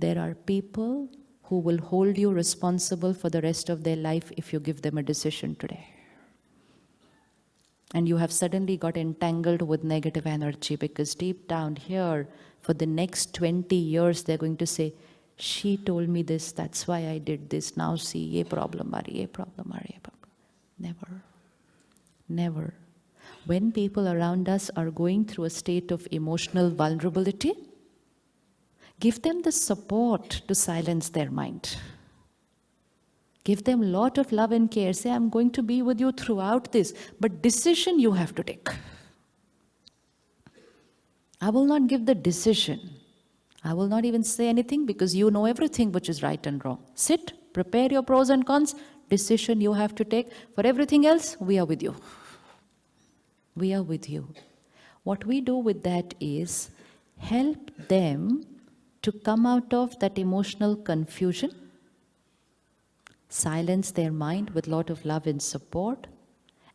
There are people who will hold you responsible for the rest of their life if you give them a decision today. And you have suddenly got entangled with negative energy because deep down here, for the next 20 years, they're going to say, she told me this, that's why I did this. Now see, ye problem, ye problem, ye problem. Never. Never. When people around us are going through a state of emotional vulnerability, give them the support to silence their mind. Give them a lot of love and care. Say, I'm going to be with you throughout this, but decision you have to take. I will not give the decision. I will not even say anything because you know everything which is right and wrong. Sit, prepare your pros and cons, decision you have to take. For everything else, we are with you. We are with you. What we do with that is help them to come out of that emotional confusion, silence their mind with a lot of love and support,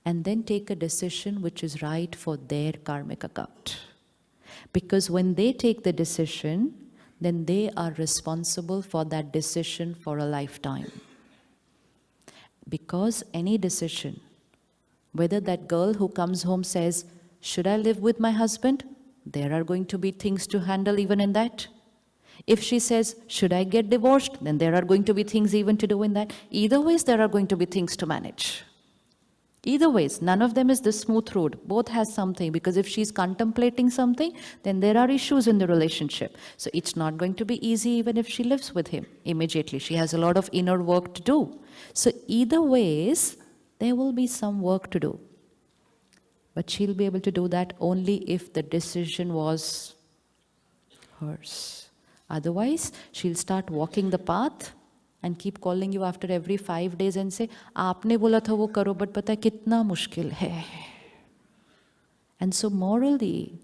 and then take a decision which is right for their karmic account. Because when they take the decision, then they are responsible for that decision for a lifetime. Because any decision, whether that girl who comes home says, should I live with my husband? There are going to be things to handle even in that. If she says, should I get divorced? Then there are going to be things even to do in that. Either ways, there are going to be things to manage. Either ways, none of them is the smooth road. Both has something, because if she's contemplating something, then there are issues in the relationship. So it's not going to be easy even if she lives with him immediately. She has a lot of inner work to do. So either ways, there will be some work to do. But she'll be able to do that only if the decision was hers. Otherwise, she'll start walking the path and keep calling you after every 5 days and say, "Aapne bola tha wo karo, but pata hai kitna mushkil hai." And so morally,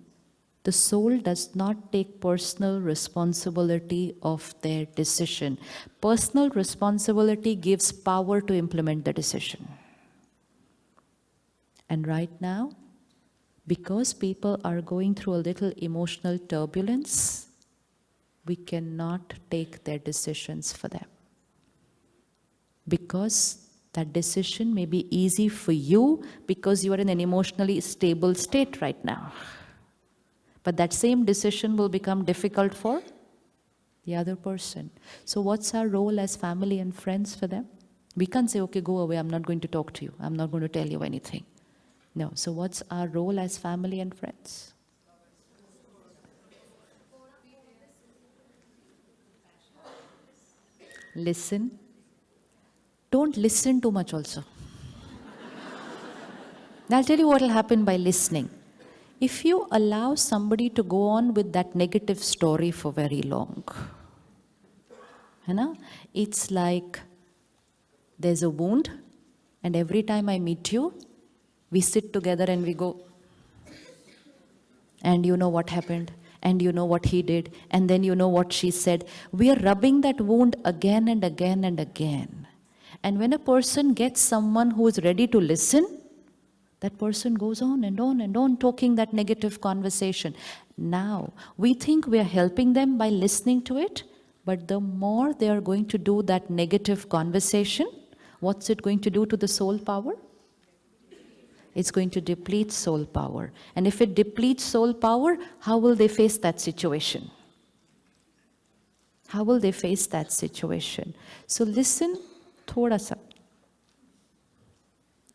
the soul does not take personal responsibility of their decision. Personal responsibility gives power to implement the decision. And right now, because people are going through a little emotional turbulence, we cannot take their decisions for them. Because that decision may be easy for you because you are in an emotionally stable state right now. But that same decision will become difficult for the other person. So what's our role as family and friends for them? We can't say, okay, go away, I'm not going to talk to you, I'm not going to tell you anything. No, so what's our role as family and friends? Listen. Don't listen too much also. I'll tell you what will happen by listening. If you allow somebody to go on with that negative story for very long, it's like there's a wound, and every time I meet you, we sit together and we go, and you know what happened, and you know what he did, and then you know what she said. We are rubbing that wound again and again and again. And when a person gets someone who is ready to listen, that person goes on and on and on talking that negative conversation. Now, we think we are helping them by listening to it, but the more they are going to do that negative conversation, what's it going to do to the soul power? It's going to deplete soul power. And if it depletes soul power, how will they face that situation? How will they face that situation? So listen, thoda sa.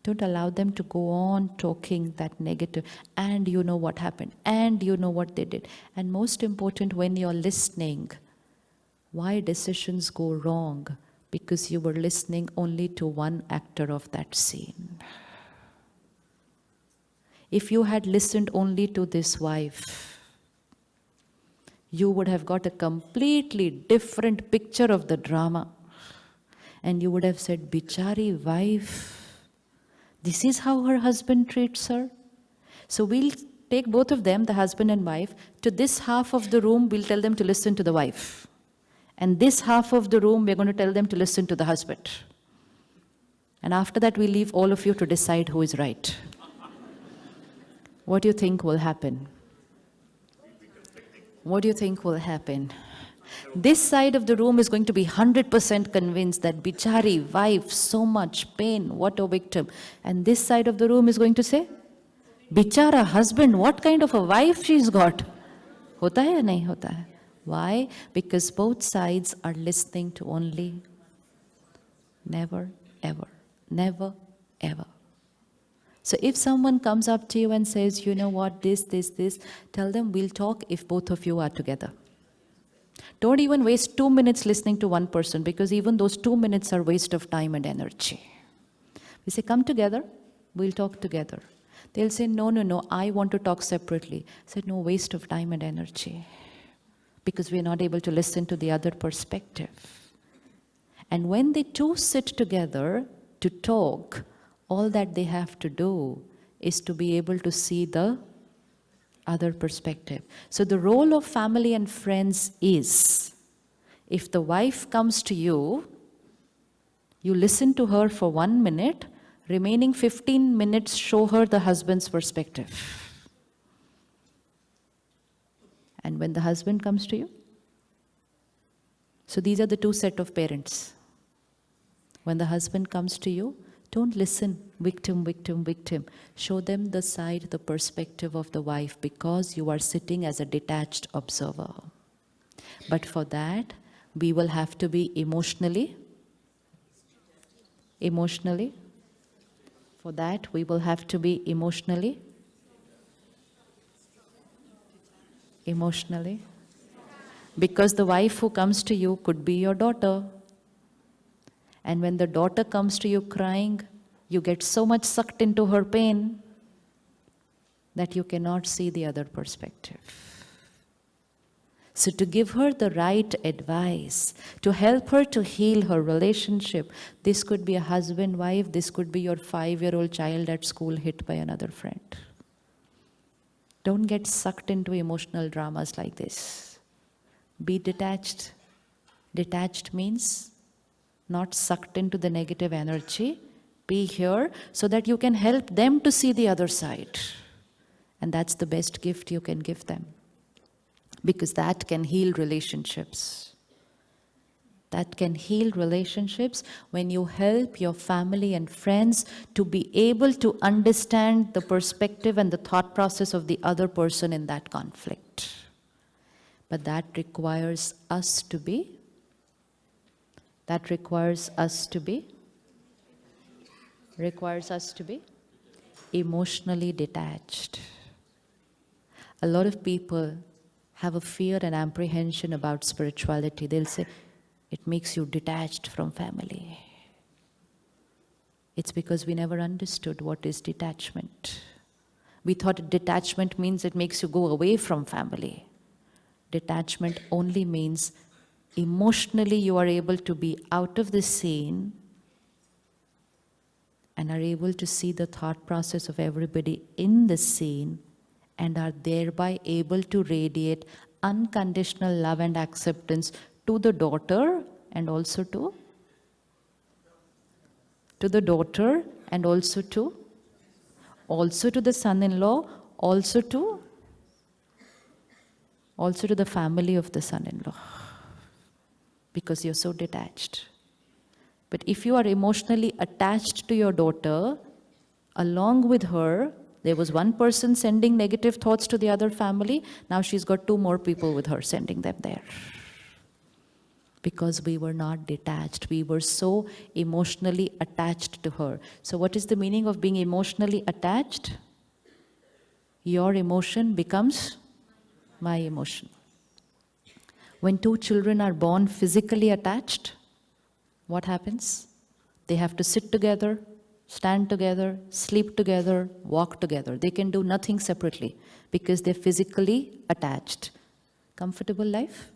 Don't allow them to go on talking that negative. And you know what happened. And you know what they did. And most important, when you're listening, why decisions go wrong? Because you were listening only to one actor of that scene. If you had listened only to this wife, you would have got a completely different picture of the drama. And you would have said, "Bichari wife, this is how her husband treats her." So we'll take both of them, the husband and wife, to this half of the room, we'll tell them to listen to the wife. And this half of the room, we're going to tell them to listen to the husband. And after that, we'll leave all of you to decide who is right. What do you think will happen? What do you think will happen? This side of the room is going to be 100% convinced that bichari, wife, so much pain, what a victim. And this side of the room is going to say, bichara, husband, what kind of a wife she's got. Hota hai ya nahi hota hai? Why? Because both sides are listening to only never, ever, never, ever. So if someone comes up to you and says, you know what, this, tell them we'll talk if both of you are together. Don't even waste 2 minutes listening to one person, because even those 2 minutes are waste of time and energy. We say, come together, we'll talk together. They'll say, no, I want to talk separately. I said, no, waste of time and energy, because we're not able to listen to the other perspective. And when they two sit together to talk, all that they have to do is to be able to see the other perspective. So the role of family and friends is, if the wife comes to you, you listen to her for 1 minute, remaining 15 minutes show her the husband's perspective. And when the husband comes to you, so these are the two set of parents. When the husband comes to you, don't listen, victim, victim, victim. Show them the side, the perspective of the wife, because you are sitting as a detached observer. But for that, we will have to be emotionally. For that, we will have to be emotionally. Because the wife who comes to you could be your daughter. And when the daughter comes to you crying, you get so much sucked into her pain that you cannot see the other perspective. So to give her the right advice, to help her to heal her relationship, this could be a husband, wife, this could be your 5-year-old child at school hit by another friend. Don't get sucked into emotional dramas like this. Be detached. Detached means not sucked into the negative energy. Be here so that you can help them to see the other side. And that's the best gift you can give them. Because that can heal relationships. That can heal relationships when you help your family and friends to be able to understand the perspective and the thought process of the other person in that conflict. But that requires us to be emotionally detached. A lot of people have a fear and apprehension about spirituality. They'll say, it makes you detached from family. It's because we never understood what is detachment. We thought detachment means it makes you go away from family. Detachment only means emotionally you are able to be out of the scene and are able to see the thought process of everybody in the scene and are thereby able to radiate unconditional love and acceptance to the daughter and also to the daughter and also to the son-in-law, also to the family of the son-in-law. Because you're so detached. But if you are emotionally attached to your daughter, along with her, there was one person sending negative thoughts to the other family, now she's got 2 more people with her sending them there. Because we were not detached, we were so emotionally attached to her. So what is the meaning of being emotionally attached? Your emotion becomes my emotion. When 2 children are born physically attached, what happens? They have to sit together, stand together, sleep together, walk together. They can do nothing separately because they're physically attached. Comfortable life?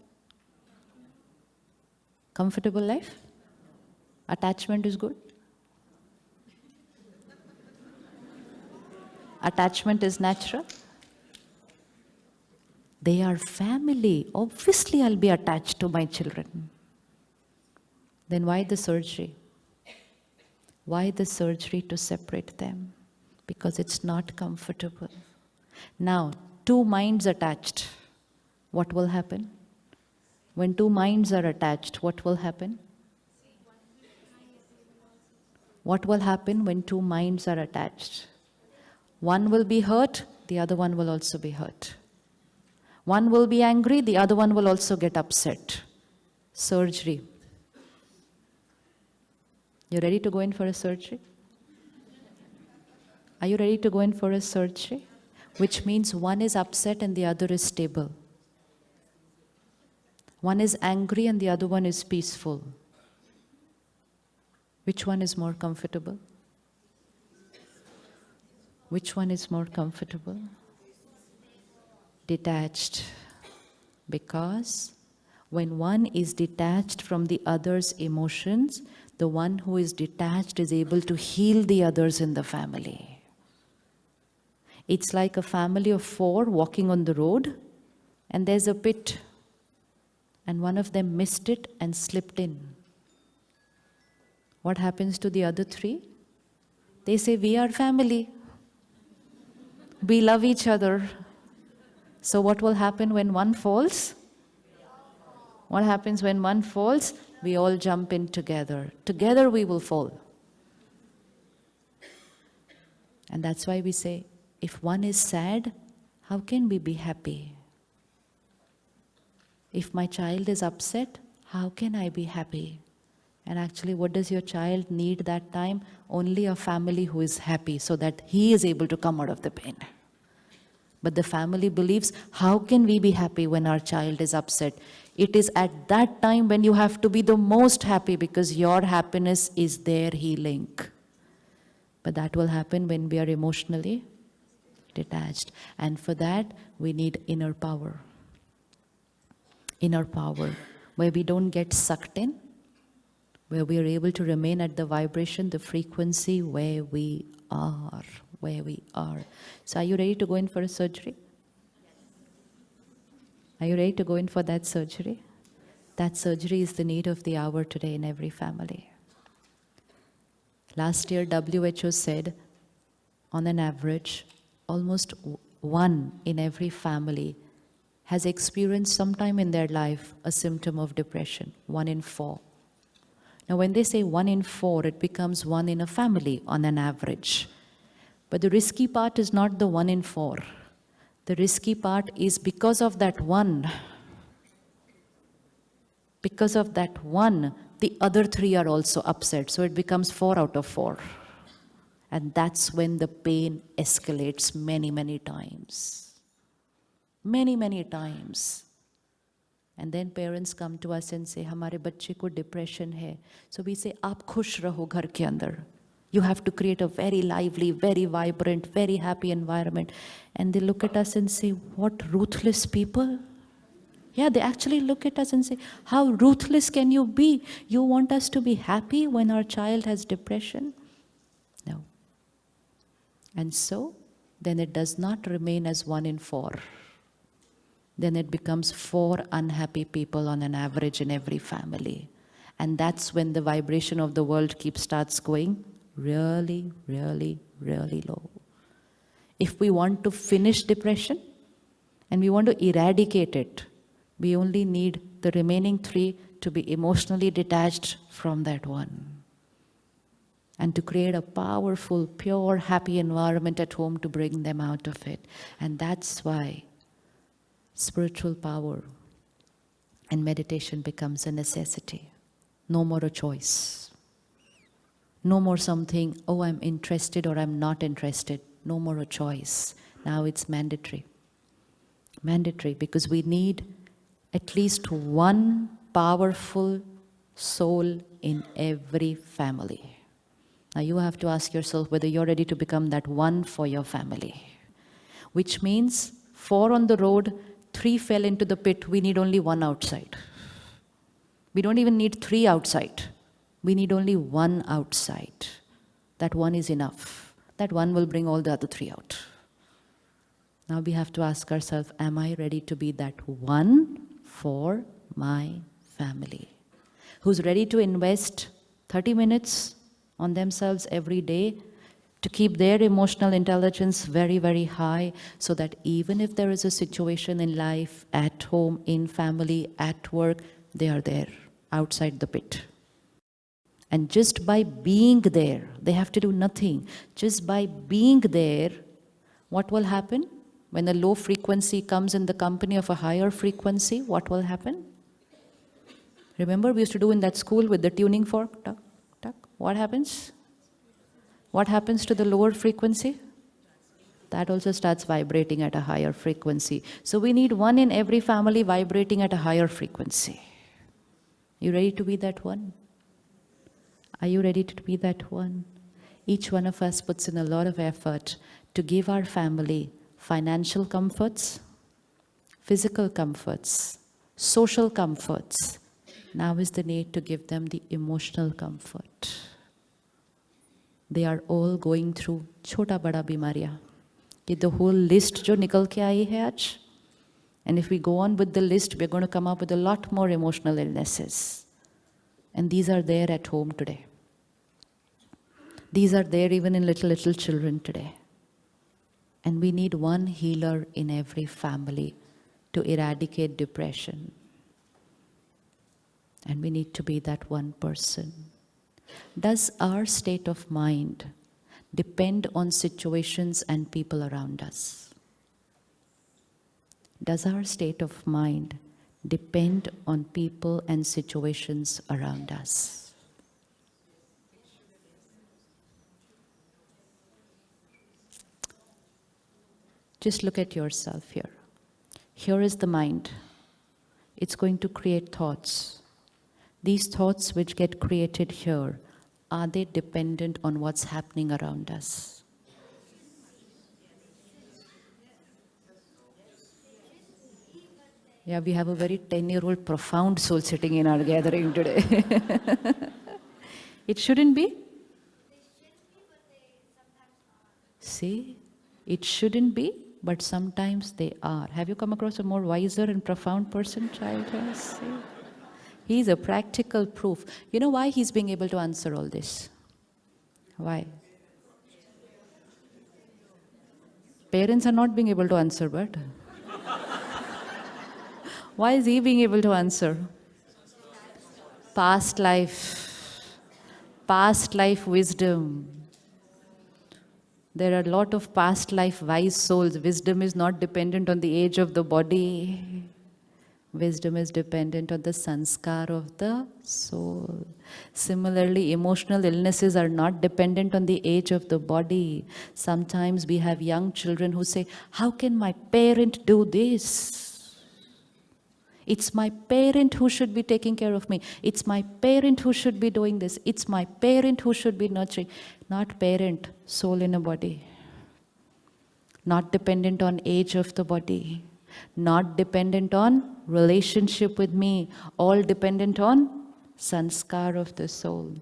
Comfortable life? Attachment is good? Attachment is natural? They are family. Obviously, I'll be attached to my children. Then why the surgery? Why the surgery to separate them? Because it's not comfortable. Now, 2 minds attached. What will happen? When two minds are attached, what will happen? What will happen when two minds are attached? One will be hurt, the other one will also be hurt. One will be angry, the other one will also get upset. Surgery. You ready to go in for a surgery? Are you ready to go in for a surgery? Which means one is upset and the other is stable. One is angry and the other one is peaceful. Which one is more comfortable? Which one is more comfortable? Detached. Because when one is detached from the other's emotions, the one who is detached is able to heal the others in the family. It's like a family of 4 walking on the road, and there's a pit, and one of them missed it and slipped in. What happens to the other 3? They say, we are family. We love each other. So what will happen when one falls? What happens when one falls? We all jump in together. Together we will fall. And that's why we say, if one is sad, how can we be happy? If my child is upset, how can I be happy? And actually, what does your child need that time? Only a family who is happy, so that he is able to come out of the pain. But the family believes, how can we be happy when our child is upset? It is at that time when you have to be the most happy, because your happiness is their healing. But that will happen when we are emotionally detached. And for that, we need inner power. Inner power, where we don't get sucked in, where we are able to remain at the vibration, the frequency where we are. So are you ready to go in for a surgery? Are you ready to go in for that surgery? That surgery is the need of the hour today in every family. Last year, WHO said, on an average, almost 1 in every family has experienced sometime in their life a symptom of depression, 1 in 4. Now, when they say 1 in 4, it becomes 1 in a family on an average. But the risky part is not the 1 in 4. The risky part is because of that 1. Because of that 1, the other 3 are also upset. So it becomes 4 out of 4. And that's when the pain escalates many, many times. Many, many times. And then parents come to us and say, हमारे बच्चे को depression है. So we say, आप खुश रहो घर के अंदर. You have to create a very lively, very vibrant, very happy environment. And they look at us and say, what ruthless people. Yeah, they actually look at us and say, how ruthless can you be? You want us to be happy when our child has depression? No. And so, then it does not remain as 1 in 4. Then it becomes 4 unhappy people on an average in every family. And that's when the vibration of the world starts going really, really, really low. If we want to finish depression and we want to eradicate it, we only need the remaining 3 to be emotionally detached from that 1. And to create a powerful, pure, happy environment at home to bring them out of it. And that's why spiritual power and meditation becomes a necessity. No more a choice. No more something, oh, I'm interested or I'm not interested. No more a choice. Now it's mandatory. Mandatory, because we need at least 1 powerful soul in every family. Now you have to ask yourself whether you're ready to become that 1 for your family. Which means 4 on the road, 3 fell into the pit, we need only 1 outside. We don't even need 3 outside. We need only 1 outside. That 1 is enough. That 1 will bring all the other 3 out. Now we have to ask ourselves, am I ready to be that 1 for my family? Who's ready to invest 30 minutes on themselves every day to keep their emotional intelligence very, very high, so that even if there is a situation in life, at home, in family, at work, they are there, outside the pit. And just by being there, they have to do nothing. Just by being there, what will happen? When a low frequency comes in the company of a higher frequency, what will happen? Remember, we used to do in that school with the tuning fork? Tuck, tuck. What happens? What happens to the lower frequency? That also starts vibrating at a higher frequency. So we need one in every family vibrating at a higher frequency. You ready to be that one? Are you ready to be that one? Each one of us puts in a lot of effort to give our family financial comforts, physical comforts, social comforts. Now is the need to give them the emotional comfort. They are all going through chota bada bimariya. The whole list jo nikal ke aayi hai aaj. And if we go on with the list, we're going to come up with a lot more emotional illnesses. And these are there at home today. These are there even in little children today. And we need one healer in every family to eradicate depression. And we need to be that one person. Does our state of mind depend on situations and people around us? Does our state of mind depend on people and situations around us? Just look at yourself here. Here is the mind. It's going to create thoughts. These thoughts which get created here, are they dependent on what's happening around us? Yeah, we have a very 10-year-old profound soul sitting in our gathering today. It shouldn't be? See, it shouldn't be, but sometimes they are. Have you come across a more wiser and profound person, child? Yes. See? He's a practical proof. You know why he's being able to answer all this? Why? Parents are not being able to answer, but why is he being able to answer? Past life wisdom. There are a lot of past life wise souls. Wisdom is not dependent on the age of the body. Wisdom is dependent on the sanskar of the soul. Similarly, emotional illnesses are not dependent on the age of the body. Sometimes we have young children who say, how can my parent do this? It's my parent who should be taking care of me. It's my parent who should be doing this. It's my parent who should be nurturing. Not parent, soul in a body. Not dependent on age of the body. Not dependent on relationship with me. All dependent on sanskar of the soul.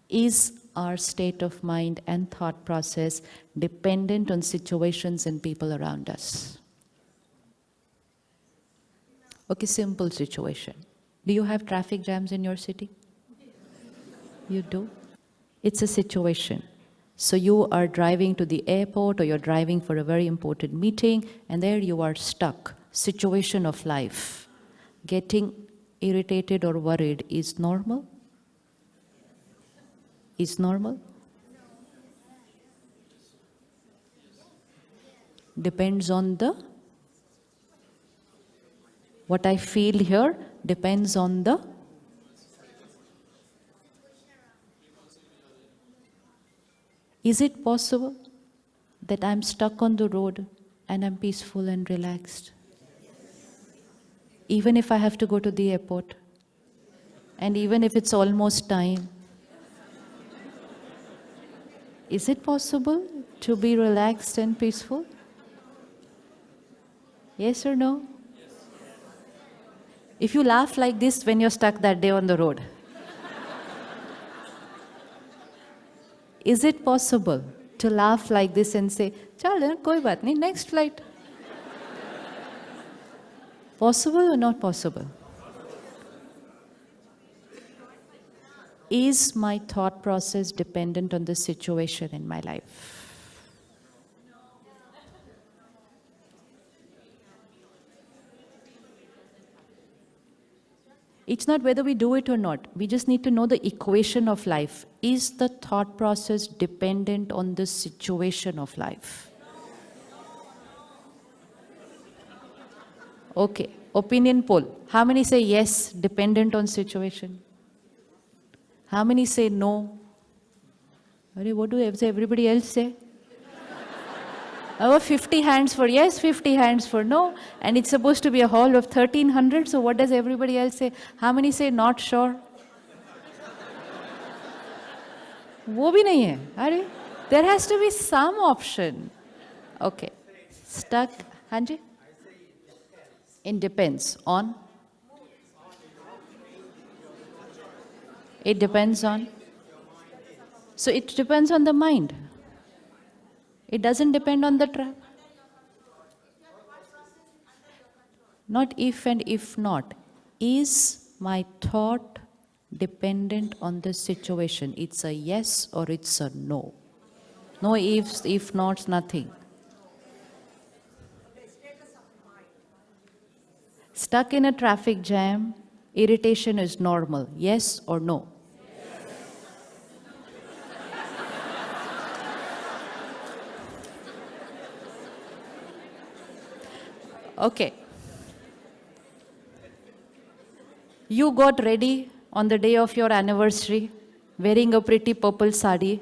Is our state of mind and thought process dependent on situations and people around us? Okay, simple situation. Do you have traffic jams in your city? You do? It's a situation. So you are driving to the airport or you're driving for a very important meeting and there you are stuck. Situation of life. Getting irritated or worried is normal? Is normal? Depends on the... What I feel here depends on the... Is it possible that I'm stuck on the road and I'm peaceful and relaxed? Even if I have to go to the airport, and even if it's almost time, is it possible to be relaxed and peaceful? Yes or no? If you laugh like this when you're stuck that day on the road, is it possible to laugh like this and say, "Chal, koi baat nahi, next flight"? Possible or not possible? Is my thought process dependent on the situation in my life? It's not whether we do it or not. We just need to know the equation of life. Is the thought process dependent on the situation of life? Okay, opinion poll. How many say yes, dependent on situation? How many say no? What do everybody else say? Our 50 hands for yes, 50 hands for no. And it's supposed to be a hall of 1300. So what does everybody else say? How many say not sure? वो भी नहीं है. अरे, there has to be some option. Okay. Stuck. Hanji? It depends on? It depends on? So it depends on the mind. It doesn't depend on the trap. Not if and if not. Is my thought dependent on the situation? It's a yes or it's a no. No ifs, if nots, nothing. Stuck in a traffic jam, irritation is normal. Yes or no? Okay. You got ready on the day of your anniversary, wearing a pretty purple sari,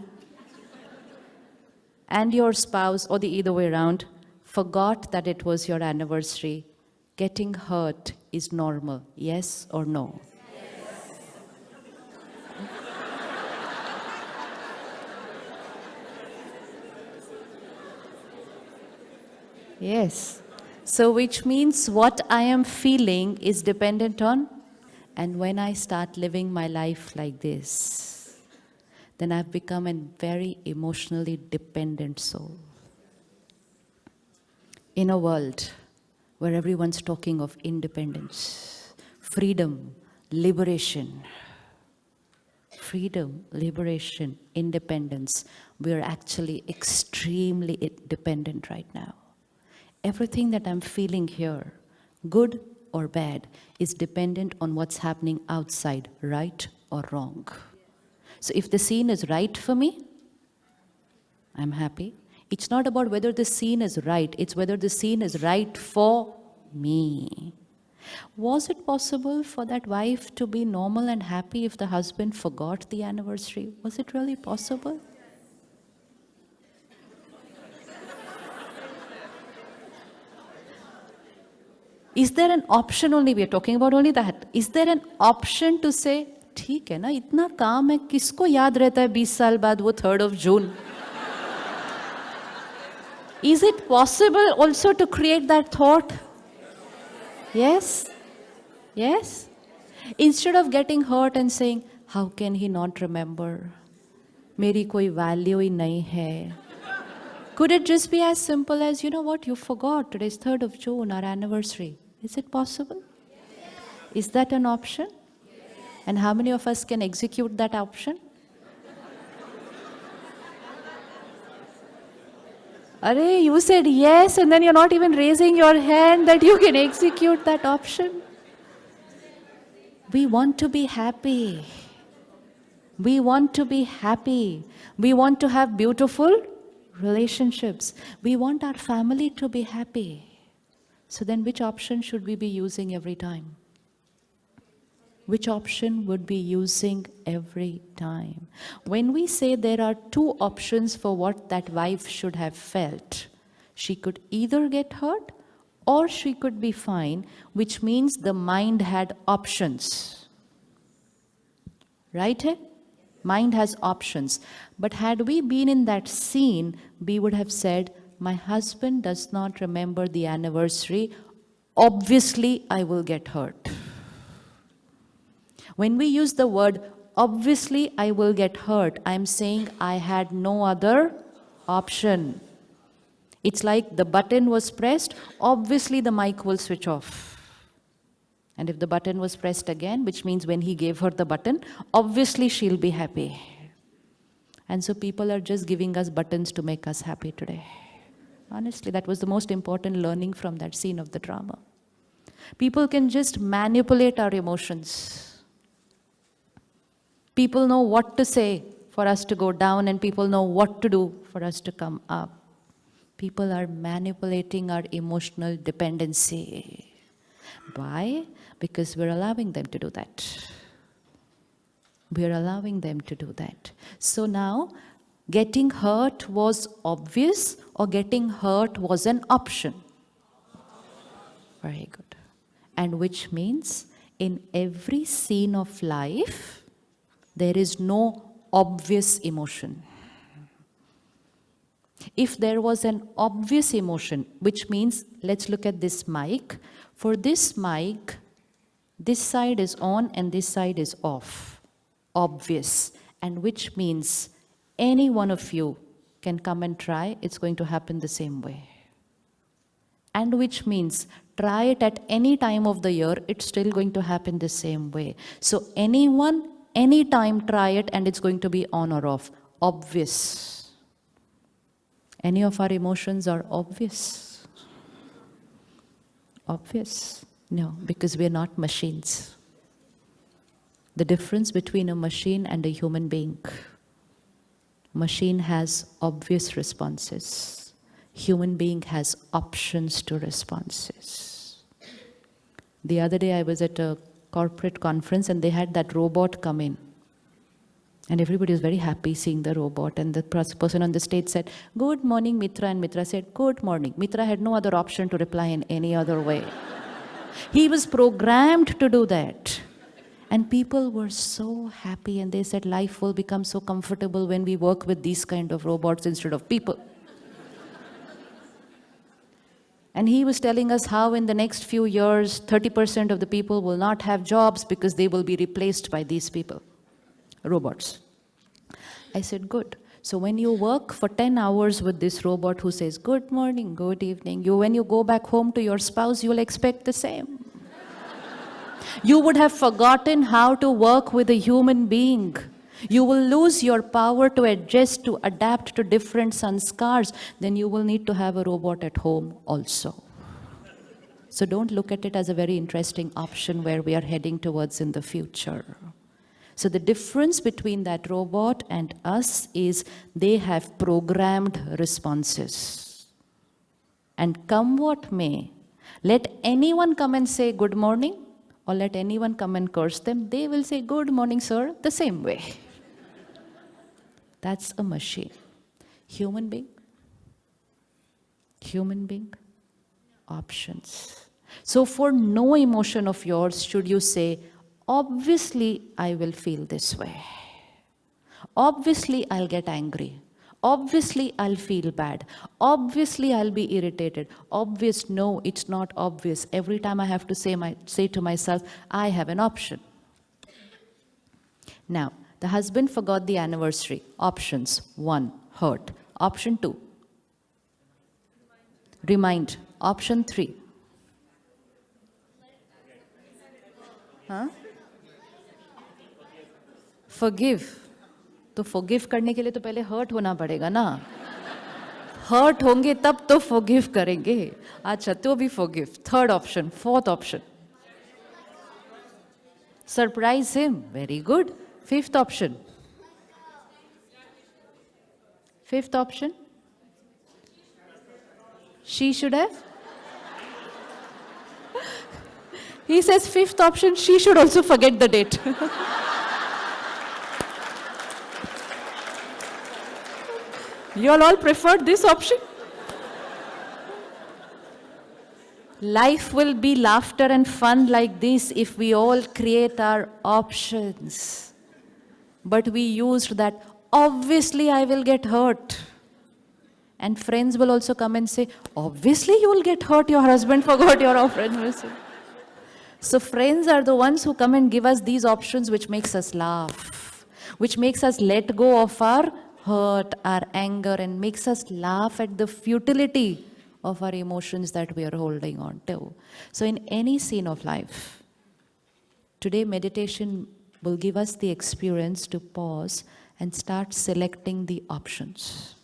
and your spouse, or the either way around, forgot that it was your anniversary. Getting hurt is normal. Yes or no? Yes. So which means what I am feeling is dependent on, and when I start living my life like this, then I've become a very emotionally dependent soul. In a world where everyone's talking of independence, freedom, liberation, independence, we're actually extremely dependent right now. Everything that I'm feeling here, good or bad, is dependent on what's happening outside, right or wrong. So if the scene is right for me, I'm happy. It's not about whether the scene is right, it's whether the scene is right for me. Was it possible for that wife to be normal and happy if the husband forgot the anniversary? Was it really possible? Is there an option only? We are talking about only that. Is there an option to say, ठीक है ना, इतना काम है, किसको याद रहता है 20 साल बाद वो 3rd of June? Is it possible also to create that thought? Yes? Yes? Instead of getting hurt and saying, how can he not remember? मेरी कोई value ही नहीं है. Could it just be as simple as, you know what, you forgot, today's 3rd of June, our anniversary. Is it possible? Is that an option? And how many of us can execute that option? Arey, you said yes, and then you're not even raising your hand that you can execute that option. We want to be happy. We want to be happy. We want to have beautiful relationships. We want our family to be happy. So then which option should we be using every time? Which option would be using every time? When we say there are two options for what that wife should have felt, she could either get hurt or she could be fine, which means the mind had options. Right? Mind has options. But had we been in that scene, we would have said, my husband does not remember the anniversary. Obviously, I will get hurt. When we use the word, obviously I will get hurt, I'm saying I had no other option. It's like the button was pressed, obviously the mic will switch off. And if the button was pressed again, which means when he gave her the button, obviously she'll be happy. And so people are just giving us buttons to make us happy today. Honestly, that was the most important learning from that scene of the drama. People can just manipulate our emotions. People know what to say for us to go down, and people know what to do for us to come up. People are manipulating our emotional dependency. Why? Because we're allowing them to do that. We're allowing them to do that. So now, getting hurt was obvious, or getting hurt was an option? Very good. And which means in every scene of life, there is no obvious emotion. If there was an obvious emotion, which means, let's look at this mic. For this mic, this side is on and this side is off. Obvious. And which means any one of you can come and try, it's going to happen the same way. And which means try it at any time of the year, it's still going to happen the same way. So anyone, anytime try it, and it's going to be on or off. Obvious. Any of our emotions are obvious? Obvious? No, because we're not machines. The difference between a machine and a human being. Machine has obvious responses. Human being has options to responses. The other day I was at a corporate conference and they had that robot come in. And everybody was very happy seeing the robot. And the person on the stage said, "Good morning, Mitra." And Mitra said, "Good morning." Mitra had no other option to reply in any other way. He was programmed to do that. And people were so happy, and they said life will become so comfortable when we work with these kind of robots instead of people. And he was telling us how in the next few years, 30% of the people will not have jobs because they will be replaced by these people, robots. I said, good. So when you work for 10 hours with this robot who says, "Good morning, good evening," when you go back home to your spouse, you'll expect the same. You would have forgotten how to work with a human being. You will lose your power to adjust, to adapt to different sanskars. Then you will need to have a robot at home also. So don't look at it as a very interesting option where we are heading towards in the future. So the difference between that robot and us is they have programmed responses. And come what may, let anyone come and say good morning, or let anyone come and curse them, they will say, "Good morning, sir," the same way. That's a machine. Human being, options. So for no emotion of yours should you say, "Obviously I will feel this way. Obviously I'll get angry. Obviously I'll feel bad. Obviously I'll be irritated." Obvious? No, it's not obvious. Every time I have to say to myself, I have an option. Now, the husband forgot the anniversary. Options. 1, hurt. Option 2, remind. Option 3. Forgive. तो forgive करने के लिए तो पहले hurt होना पड़ेगा ना. Hurt होंगे तब तो forgive करेंगे. अच्छा, तो भी forgive. 3rd option. 4th option. Surprise him. Very good. 5th option. 5th option. She should have. He says 5th option, she should also forget the date. You all preferred this option? Life will be laughter and fun like this if we all create our options. But we used that, "Obviously I will get hurt." And friends will also come and say, "Obviously you will get hurt, your husband forgot your anniversary." So friends are the ones who come and give us these options which makes us laugh, which makes us let go of our hurt, our anger, and makes us laugh at the futility of our emotions that we are holding on to. So in any scene of life, today meditation will give us the experience to pause and start selecting the options.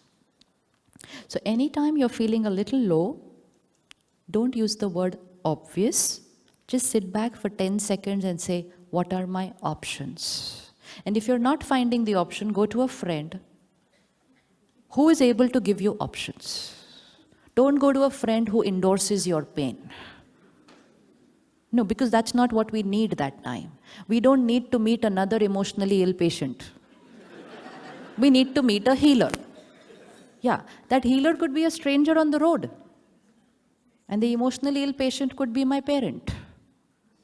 So anytime you're feeling a little low, don't use the word obvious. Just sit back for 10 seconds and say, what are my options? And if you're not finding the option, go to a friend who is able to give you options. Don't go to a friend who endorses your pain. No, because that's not what we need that time. We don't need to meet another emotionally ill patient. We need to meet a healer. Yeah, that healer could be a stranger on the road. And the emotionally ill patient could be my parent.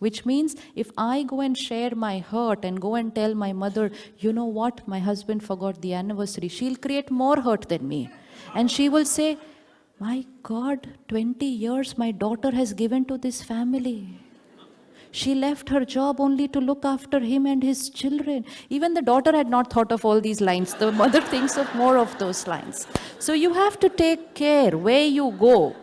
Which means if I go and share my hurt and go and tell my mother, you know what, my husband forgot the anniversary, she'll create more hurt than me. And she will say, my God, 20 years my daughter has given to this family. She left her job only to look after him and his children. Even the daughter had not thought of all these lines. The mother thinks of more of those lines. So you have to take care where you go.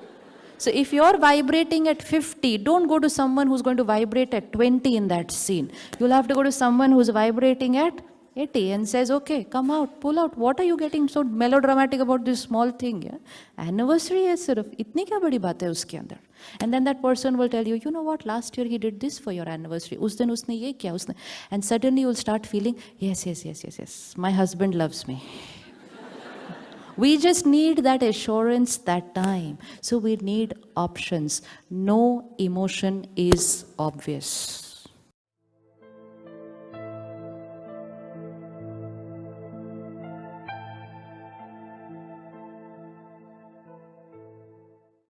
So if you're vibrating at 50, don't go to someone who's going to vibrate at 20 in that scene. You'll have to go to someone who's vibrating at 80 and says, okay, come out, pull out. What are you getting so melodramatic about this small thing? Yeah? Anniversary is sort of, itni kya badi baat hai uske andar? And then that person will tell you, you know what, last year he did this for your anniversary. Us din usne ye kiya, usne. And suddenly you'll start feeling, yes, my husband loves me. We just need that assurance that time. So we need options. No emotion is obvious.